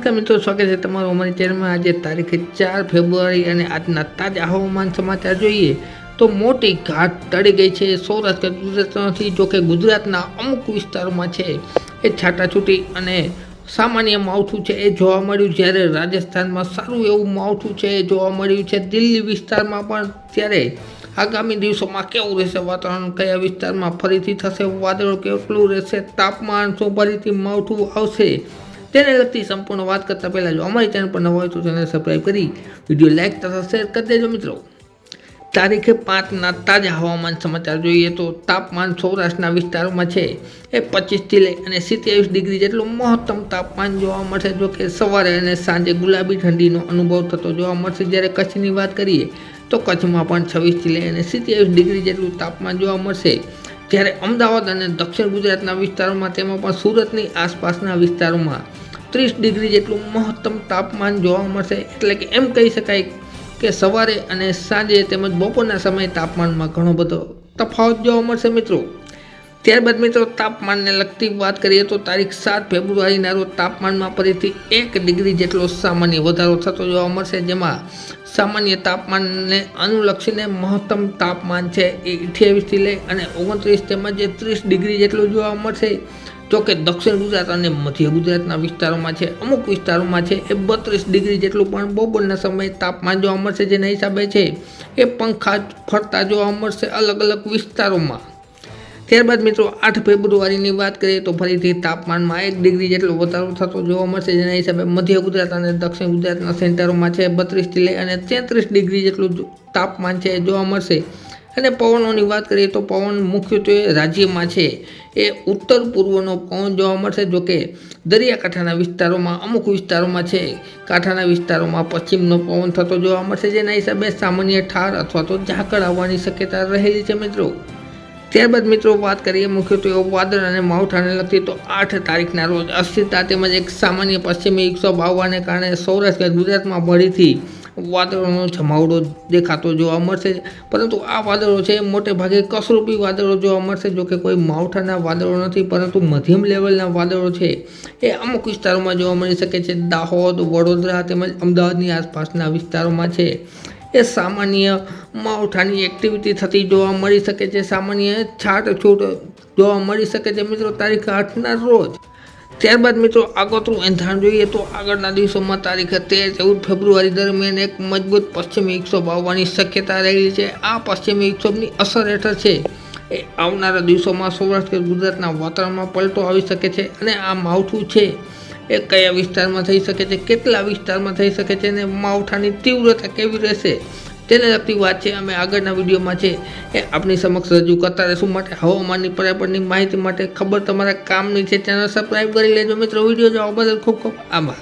નમસ્કાર મિત્રો, સ્વાગત છે તમારું અમારી ચેનલમાં। આજે તારીખ 4 ફેબ્રુઆરી અને આજના તાજા હવામાન સમાચાર જોઈએ તો મોટી ઘાટ ટળી ગઈ છે સૌરાષ્ટ્ર ગુજરાતમાંથી। જોકે ગુજરાતના અમુક વિસ્તારોમાં છે એ છાટાછૂટી અને સામાન્ય માવઠું છે એ જોવા મળ્યું, જ્યારે રાજસ્થાનમાં સારું એવું માવઠું છે એ જોવા મળ્યું છે। દિલ્હી વિસ્તારમાં પણ ત્યારે આગામી દિવસોમાં કેવું રહેશે વાતાવરણ, કયા વિસ્તારમાં ફરીથી થશે વાદળો, કેટલું રહેશે તાપમાન, શું ફરીથી માવઠું આવશે, તેને લગતી સંપૂર્ણ વાત કરતાં પહેલાં જો અમારી ચેનલ પર નવા હોય તો ચેનલ સબસ્ક્રાઈબ કરી વિડીયો લાઇક તથા શેર કરી દેજો મિત્રો। તારીખે 5ના તાજા હવામાન સમાચાર જોઈએ તો તાપમાન સૌરાષ્ટ્રના વિસ્તારોમાં છે એ 25થી લઈ અને 27 ડિગ્રી જેટલું મહત્તમ તાપમાન જોવા મળશે। જોકે સવારે અને સાંજે ગુલાબી ઠંડીનો અનુભવ થતો જોવા મળશે। જ્યારે કચ્છની વાત કરીએ તો કચ્છમાં પણ 26થી લઈ અને 27 ડિગ્રી જેટલું તાપમાન જોવા મળશે। જ્યારે અમદાવાદ અને દક્ષિણ ગુજરાતના વિસ્તારોમાં, તેમાં પણ સુરતની આસપાસના વિસ્તારોમાં 30 ડિગ્રી જેટલું મહત્તમ તાપમાન જોવા મળશે। એટલે કે એમ કહી શકાય કે સવારે અને સાંજે તેમજ બપોરના સમયે તાપમાનમાં ઘણો બધો તફાવત જોવા મળશે મિત્રો। ત્યારબાદ મિત્રો તાપમાનને લગતી વાત કરીએ તો તારીખ 7 ફેબ્રુઆરીના રોજ તાપમાનમાં ફરીથી 1 ડિગ્રી જેટલો સામાન્ય વધારો થતો જોવા મળશે। જેમાં સામાન્ય તાપમાનને અનુલક્ષીને મહત્તમ તાપમાન છે એ 28થી લઈ અને 29 તેમજ 30 ડિગ્રી જેટલું જોવા મળશે। જોકે દક્ષિણ ગુજરાત અને મધ્ય ગુજરાતના વિસ્તારોમાં છે અમુક વિસ્તારોમાં છે એ 32 ડિગ્રી જેટલું પણ બપોરના સમયે તાપમાન જોવા મળશે। જેના હિસાબે છે એ પંખા ફરતા જોવા મળશે અલગ અલગ વિસ્તારોમાં। ત્યારબાદ મિત્રો 8 ફેબ્રુઆરીની વાત કરીએ તો ફરીથી તાપમાનમાં 1 ડિગ્રી જેટલો વધારો થતો જોવા મળશે। જેના હિસાબે મધ્ય ગુજરાત અને દક્ષિણ ગુજરાતના સેન્ટરોમાં છે 32થી લઈ અને 33 ડિગ્રી જેટલું તાપમાન છે જોવા મળશે। અને પવનોની વાત કરીએ તો પવન મુખ્યત્વે રાજ્યમાં છે એ ઉત્તર પૂર્વનો પવન જોવા મળશે। જોકે દરિયાકાંઠાના વિસ્તારોમાં અમુક વિસ્તારોમાં છે કાંઠાના વિસ્તારોમાં પશ્ચિમનો પવન થતો જોવા મળશે। જેના હિસાબે સામાન્ય ઠાર અથવા તો ઝાકળ આવવાની શક્યતા રહેલી છે મિત્રો। ત્યારબાદ મિત્રો વાત કરીએ મુખ્યત્વે વાદળ અને માવઠાને લગતી તો 8 તારીખના રોજ અસ્થિરતા તેમજ એક સામાન્ય પશ્ચિમી વિક્ષોભ આવવાને કારણે સૌરાષ્ટ્ર ગુજરાતમાં ફરીથી વાદળોનો જમાવડો દેખાતો જોવા મળશે। પરંતુ આ વાદળો છે મોટે ભાગે કસરૂપી વાદળો જોવા મળશે। જોકે કોઈ માવઠાના વાદળો નથી, પરંતુ મધ્યમ લેવલના વાદળો છે એ અમુક વિસ્તારોમાં જોવા મળી શકે છે। દાહોદ, વડોદરા તેમજ અમદાવાદની આસપાસના વિસ્તારોમાં છે એ સામાન્ય માવઠાની એક્ટિવિટી થતી જોવા મળી શકે છે, સામાન્ય છાટછૂટ જોવા મળી શકે છે મિત્રો તારીખ 8ના રોજ। ત્યારબાદ મિત્રો આગોતરું એંધાણ જોઈએ તો આગળના દિવસોમાં તારીખ 13-14 ફેબ્રુઆરી દરમિયાન એક મજબૂત પશ્ચિમી વિક્ષોભ આવવાની શક્યતા રહેલી છે। આ પશ્ચિમી વિક્ષોભની અસર હેઠળ છે એ આવનારા દિવસોમાં સૌરાષ્ટ્ર ગુજરાતના વાતાવરણમાં પલટો આવી શકે છે। અને આ માવઠું છે એ કયા વિસ્તારમાં થઈ શકે છે, કેટલા વિસ્તારમાં થઈ શકે છે અને માવઠાની તીવ્રતા કેવી રહેશે તેને લગતી વાત છે અમે આગળના વિડીયોમાં છે એ આપની સમક્ષ રજૂ કરતા રહીશું। માટે હવામાનની પર્યાવરણની માહિતી માટે ખબર તમારા કામની છે, ચેનલ સબસ્ક્રાઈબ કરી લેજો મિત્રો। વિડીયો જોવા બદલ ખૂબ ખૂબ આભાર।